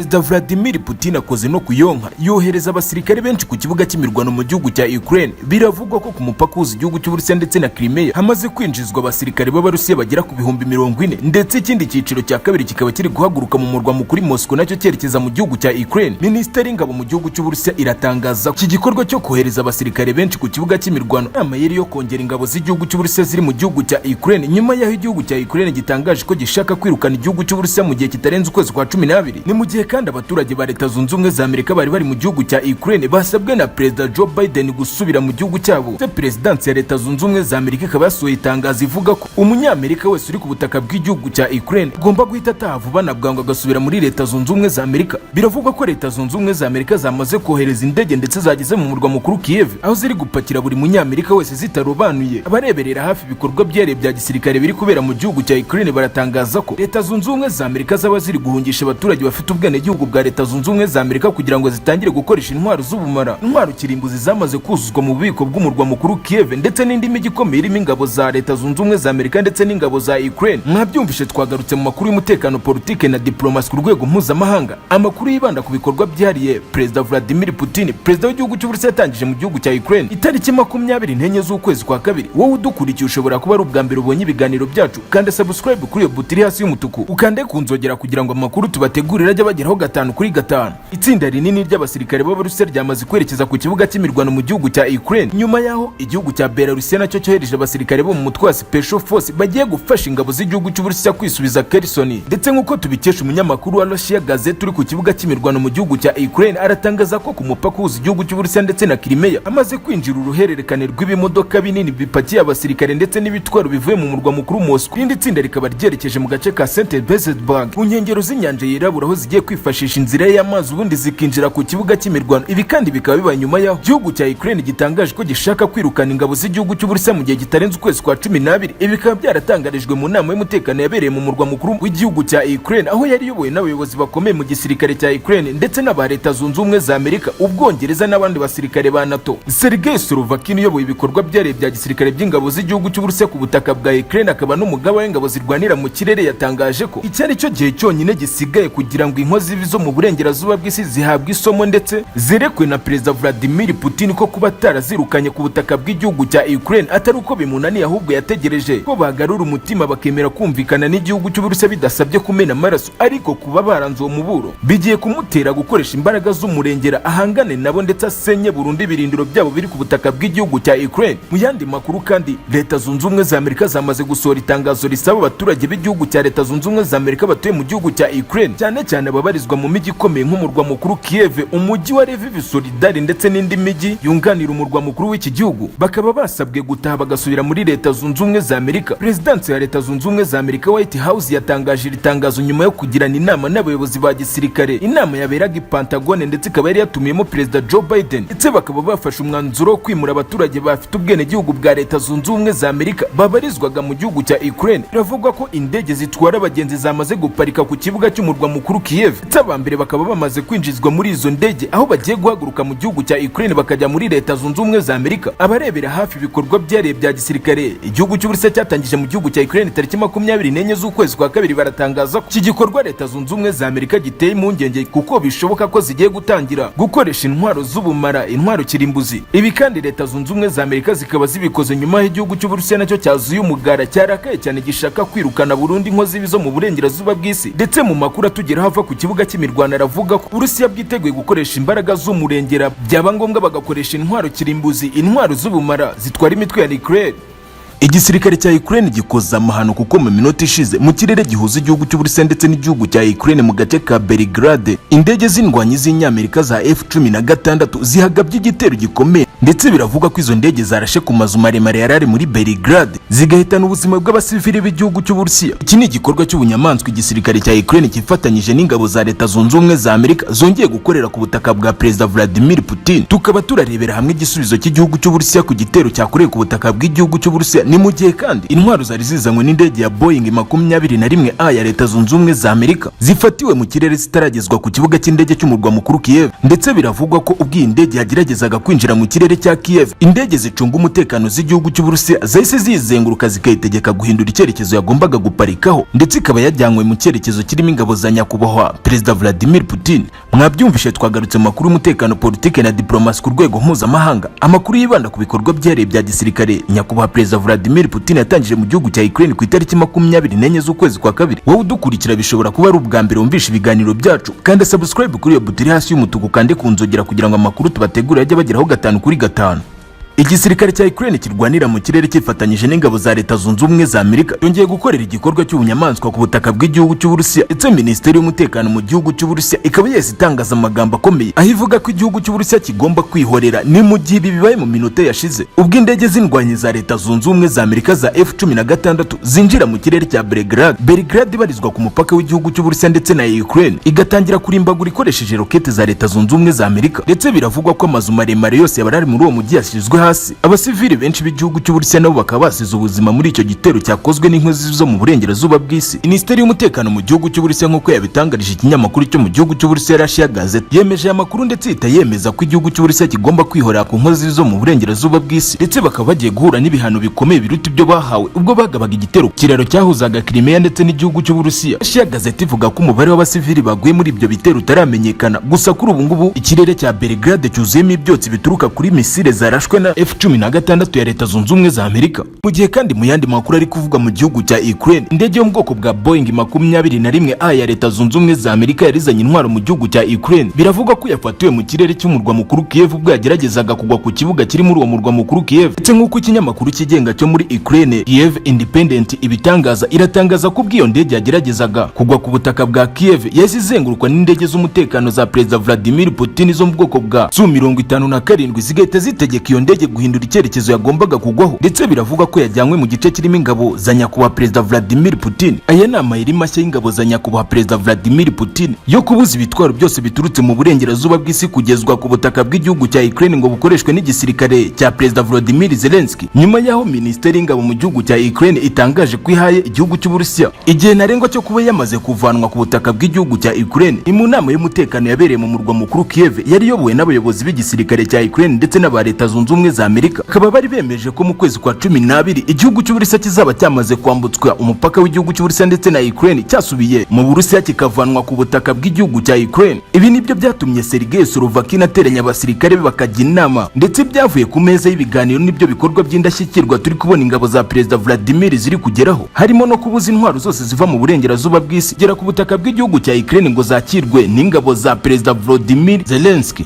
Perezida Vladimir Putin akoze no kuyonka yohereza abasirikare benshi ku kibuga cy'imirwano mu gihugu cya Ukraine. Biravugwa ko ku mupaka uzi igihugu cy'Uburusiya ndetse na Crimea hamaze kwinjizwa abasirikare b'Abarusiya bagera ku bihumbi 40, ndetse ikindi cyiciro cya kabiri kikaba kiri guhaguruka mu murwa mukuru Moscow nacyo cyerekeza mu gihugu cya Ukraine. Minisiteri y'ingabo mu gihugu cy'Uburusiya iratangaza ko iki gikorwa cyo kohereza abasirikare benshi ku kibuga cy'imirwano amayeri yo kongera ingabo z'igihugu cy'Uburusiya ziri mu gihugu cya Ukraine nyuma y'aho igihugu cya Ukraine gitangaje ko gishaka kwirukana igihugu cy'Uburusiya mu gihe kitarenze ukwezi kwa 12. Ni mu gihe kandi abaturage ba Leta Zunze Ubumwe za Amerika bari mu gihugu cya Ukraine basabwe na Perezida Joe Biden gusubira mu gihugu cyabo. Perezidansi ya Leta Zunze Ubumwe za Amerika ikaba yasohoye itangazo ivuga ko umunyamerika wese uri ku butaka bw'igihugu cya Ukraine agomba guhita ataha vuba na bwangu agasubira muri Leta Zunze Ubumwe za Amerika. Biravugwa ko Leta Zunze Ubumwe za Amerika zamaze kohereza indege ndetse zageze mu murwa mukuru Kiev, aho ziri gupakira buri munyamerika wese zitarobanuye. Abareberera hafi ibikorwa byere bya gisirikare biri kubera mu gihugu cya Ukraine baratangaza ko Leta Zunze Ubumwe za Amerika zaba ziri guhungisha abaturage bafite ubwene gihugu bwa Leta Zunze Ubumwe za Amerika kugira ngo zitangire gukoresha intwaro z'ubumara. Intwaro kirimbuzi zamaze kuzuzwa mu bubiko bw'umurwa mukuru Kiev ndetse n'indi mijyi ikomeye irimo ingabo za Leta Zunze Ubumwe za Amerika ndetse n'ingabo za Ukraine. Mwabyumvishe twagarutse mu makuru y'umutekano, politike na diplomasi ku rwego mpuzamahanga. Amakuru yibanda ku bikorwa byariye Perezida Vladimir Putin, perezida w'igihugu cy'Uburusiya, yatangije mu gihugu cya Ukraine itariki 24 z'ukwezi kwa kabiri. Wowe udukurikiye ushobora kuba ari ubwa mbere ubonye ibiganiro byacu, kandi subscribe kuri iyo butiri hasi y'umutuku ukande kunzogera kugira ngo amakuru tubategurira ajye bageraho 5 kuri 5. Itsinda rinini ry'abasirikare b'Abarusiya ryamaze kwerekeza ku kibuga cy'imirwano mu gihugu cya Ukraine nyuma yaho igihugu cya Belarusiya nacyo cyohereje abasirikare bo mu mutwe wa Special Force bagiye gufasha ingabo z'igihugu cy'Uburusiya kwisubiza Kherson. Ndetse nk'uko tubikesha umunyamakuru wa Russia Gazette uri ku kibuga cy'imirwano mu gihugu cya Ukraine, aratangaza ko ku mupaka uzi igihugu cy'Uburusiya ndetse na Crimea amaze kwinjira uruhererekane rw'ibimodoka binini bipakiye abasirikare ndetse n'ibitwaro bivuye mu murwa mukuru Moscow. Irindi tsinda rikaba ryerekeje mu gace ka St. Petersburg ku nkengero z'inyanja yirabura, aho zigiye kwifashisha inzira y'amazi ubundi zikinjira ku kibuga cy'imirwano. Ibi kandi bikaba bibaye nyuma yaho igihugu cya Ukraine gitangaje ko gishaka kwirukana ingabo z'igihugu cy'Uburusiya mu gihe kitarenze ukwezi kwa 12. Ibi bikaba byaratangarijwe mu nama y'umutekano yabereye mu murwa mukuru w'igihugu cya Ukraine, aho yari yobowe n'abayobozi bakomeye mu gisirikare cya Ukraine ndetse n'aba Leta Zunze Ubumwe za Amerika, Ubwongereza n'abandi basirikare ba NATO. Sergei Sorovakin uyoboye ibikorwa byare bya gisirikare by'ingabo z'igihugu cy'Uburusiya ku butaka bwa Ukraine akaba n'umugaba w'ingabo zirwanira mu kirere yatangaje ko icyari cyo gihe cyonyine gisigaye kugira ngo inkozi zo mu burengerazuba bw'isi zihabwe isomo ndetse zirekwe na Perezida Vladimir Putin ko kuba tarazirukanye ku butaka bw'igihugu cya Ukraine atari uko bimunaniye, ahubwo yategereje ko bagarura umutima bakemera kumvikana n'igihugu cy'Uburusiya bidasabye kumena amaraso. Ariko kuba baranze uwo muburo bigiye kumutera gukoresha imbaraga z'umurengera ahangane nabo ndetse asenye burundu ibirindiro byabo biri ku butaka bw'igihugu cya Ukraine. Mu yandi makuru kandi, Leta Zunze Ubumwe za Amerika zamaze gusohora itangazo risaba abaturage b'igihugu cya Leta Zunze Ubumwe za Amerika batuye mu gihugu cya Ukraine, cyane cyane ababarizwa mu mijyi ikomeye nk'umurwa mukuru Kiev, umujyi wa Lviv, Solidar ndetse n'indi mijyi yunganira umurwa mukuru w'iki gihugu, bakaba basabwe gutaha bagasubira muri Leta Zunze Ubumwe za Amerika. Prezidansi ya Leta Zunze Ubumwe za Amerika White House yatangaje iri tangazo nyuma yo kugirana inama n'abayobozi ba gisirikare. Inama yaberaga i Pentagon ndetse ikaba yari yatumiyemo Perezida Joe Biden, ndetse bakaba bafashe umwanzuro wo kwimura abaturage bafite ubwene gihugu bwa Leta Zunze Ubumwe za Amerika babarizwaga mu gihugu cya Ukraine. Biravugwa ko indege zitwara abagenzi zamaze guparika ku kibuga cy'umurwa mukuru Kiev, ndetse abambere bakaba bamaze kwinjizwa muri izo ndege, aho bagiye guhaguruka mu gihugu cya Ukraine bakajya muri Leta Zunze Ubumwe za Amerika. Abarebera hafi ibikorwa byare bya gisirikare igihugu cy'Uburusiya cyatangije mu gihugu cya Ukraine tariki 24 z'ukwezi kwa kabiri, baratangaza ko iki gikorwa Leta Zunze Ubumwe za Amerika giteye impungenge kuko bishoboka ko zigiye gutangira gukoresha intwaro z'ubumara, intwaro kirimbuzi. Ibi kandi Leta Zunze Ubumwe za Amerika zikaba zibikoze nyuma y'igihugu cy'Uburusiya nacyo cyazuye umugara cyarakaye cyane gishaka kwirukana burundu inkozi zo mu burengerazuba bw'isi. Ndetse mu makuru atugera hava ku kibuga cy'imirwano aravuga ko Uburusiya bwiteguye gukoresha imbaraga z'umurengera, byaba ngombwa bagakoresha intwaro kirimbuzi, intwaro z'ubumara zitwara imitwe ya nuclear. Igisirikare cya Ukraine gikoza amahano kuko mu minota ishize mu kirere gihuza igihugu cy'Uburusiya ndetse n'igihugu cya Ukraine mu gace ka Belgrade, indege z'indwanyi z'inyamerika za F-16 zihagabye igitero gikomeye, ndetse biravuga ko izo ndege zarashe ku mazu maremare yarari muri Belgrade zigahitana ubuzima bw'abasivili b'igihugu cy'Uburusiya. Iki ni igikorwa cy'ubunyamaswa igisirikare cya Ukraine kifatanyije n'ingabo za Leta Zunze Ubumwe za Amerika zongeye gukorera ku butaka bwa Perezida Vladimir Putin. Tukaba turarebera hamwe igisubizo cy'igihugu cy'Uburusiya ku gitero cyakorewe ku butaka bw'igihugu cy'Uburusiya. Ni mu gihe kandi intwaro zari zizanywe n'indege ya Boeing 21A ya Leta Zunze Ubumwe za Amerika zifatiwe mu kirere zitaragezwa ku kibuga cy'indege cy'umurwa mukuru Kiev, ndetse biravugwa ko ubwo iyi ndege yageragezaga kwinjira mu kirere kirere cya Kiev, indege zicunga umutekano z'igihugu cy'Uburusiya zahise zizenguruka zikayitegeka guhindura icyerekezo yagombaga guparikaho, ndetse ikaba yajyanywe mu cyerekezo kirimo ingabo za nyakubahwa Perezida Vladimir Putin. Mwabyumvishe twagarutse makuru y'umutekano, politike na diplomasi ku rwego mpuzamahanga. Amakuru yibanda ku bikorwa byareye bya gisirikare nyakubahwa Perezida Vladimir Putin yatangije mu gihugu cya Ukraine ku itariki 24 z'ukwezi kwa kabiri. Wowe udukurikira bishobora kuba ari ubwa mbere wumvisha ibiganiro byacu, kandi subscribe kuri iyo butiri hasi y'umutuku kandi kunzogera kugira ngo amakuru tubategura yajye bageraho 5 kuri 5. Igisirikare cya Ukraine kirwanira mu kirere cyifatanyije n'ingabo za Leta Zunze Ubumwe za Amerika yongeye gukorera igikorwa cy'ubunyamaswa ku butaka bw'igihugu cy'Uburusiya, ndetse Minisiteri y'Umutekano mu gihugu cy'Uburusiya ikaba yese itangaza amagambo akomeye aho ivuga ko igihugu cy'Uburusiya kigomba kwihorera ni mu gihe bibaye mu minota yashize, ubwo indege z'indwanyi za Leta Zunze Ubumwe za Amerika za F-16 zinjira mu kirere cya Belgrade ibarizwa ku mupaka w'igihugu cy'Uburusiya ndetse na Ukraine, igatangira kurimbagura ikoresheje rokete za Leta Zunze Ubumwe za Amerika, ndetse biravugwa ko amazu maremare yose yabarari muri uwo mujyi yashyizwe hasi. Abasivili benshi b'igihugu cy'Uburusiya nabo bakaba basize ubuzima muri icyo gitero cyakozwe n'inkozi zo mu burengerazuba bw'isi. Minisiteri y'Umutekano mu gihugu cy'Uburusiya nk'uko yabitangarije ikinyamakuru cyo mu gihugu cy'Uburusiya RY'AMERIKA yemeje amakuru, ndetse ihita yemeza ko igihugu cy'Uburusiya kigomba kwihorera ku nkozi zo mu burengerazuba bw'isi, ndetse bakaba bagiye guhura n'ibihano bikomeye biruta ibyo bahawe ubwo bagabaga igitero kiraro cyahuzaga Crimea ndetse n'igihugu cy'Uburusiya. RY'AMERIKA ivuga ko umubare w'abasivili baguye muri ibyo bitero utaramenyekana, gusa kuri ubu ngubu ikirere cya Belgrade cyuzuyemo ibyotsi bituruka kuri misile zarashwe na F-16 ya Leta Zunze Ubumwe za Amerika. Mu gihe kandi mu yandi makuru ari kuvuga mu gihugu cya Ukraine, indege yo mu bwoko bwa Boeing 21A ya Leta Zunze Ubumwe za Amerika yarizanye intwaro mu gihugu cya Ukraine. Biravugwa ko yafatiwe mu kirere cy'umurwa mukuru Kiev ubwo yageragezaga kugwa ku kibuga kiri muri uwo murwa mukuru Kiev, ndetse nk'uko ikinyamakuru kigenga cyo muri Ukraine Kiev Independent ibitangaza, iratangaza ko ubwo iyo ndege yageragezaga kugwa ku butaka bwa Kiev yahise izengurukwa n'indege z'umutekano za Perezida Vladimir Putin zo mu bwoko bwa Su-57 zigahita zitegeka iyo ndege guhindura icyerekezo yagombaga kugwaho, ndetse biravuga ko yajyanywe mu gice kirimo ingabo za nyakubahwa Perezida Vladimir Putin. Aya ni amayeri mashya y'ingabo za nyakubahwa Perezida Vladimir Putin yo kubuza ibitwaro byose biturutse mu burengerazuba bw'isi kugezwa ku butaka bw'igihugu cya Ukraine ngo bukoreshwe n'igisirikare cya Perezida Volodymyr Zelensky, nyuma y'aho Minisiteri y'Ingabo mu gihugu cya Ukraine itangaje ko ihaye igihugu cy'Uburusiya igihe ntarengwa cyo kuba yamaze kuvanwa ku butaka bw'igihugu cya Ukraine. Mu nama y'umutekano yabereye mu murwa mukuru Kiev yari yobowe n'abayobozi b'igisirikare cya Ukraine ndetse n'aba Leta Zunze Ubumwe za Amerika, bakaba bari bemeje ko mu kwezi kwa 12 igihugu cy'Uburusiya kizaba cyamaze kwambutswa umupaka w'igihugu cy'Uburusiya ndetse na Ukraine cyasubiye mu Burusiya kikavanwa ku butaka bw'igihugu cya Ukraine. Ibi nibyo byatumye Sergei Sorovakin ateranya abasirikare be bakajya inama, ndetse byavuye ku meza y'ibiganiro n'ibyo bikorwa by'indashyikirwa turi kubona ingabo za Perezida Vladimir ziri kugeraho, harimo no kubuza intwaro zose ziva mu burengerazuba bw'isi gera ku butaka bw'igihugu cya Ukraine ngo zakirwe n'ingabo za Perezida Volodymyr Zelensky.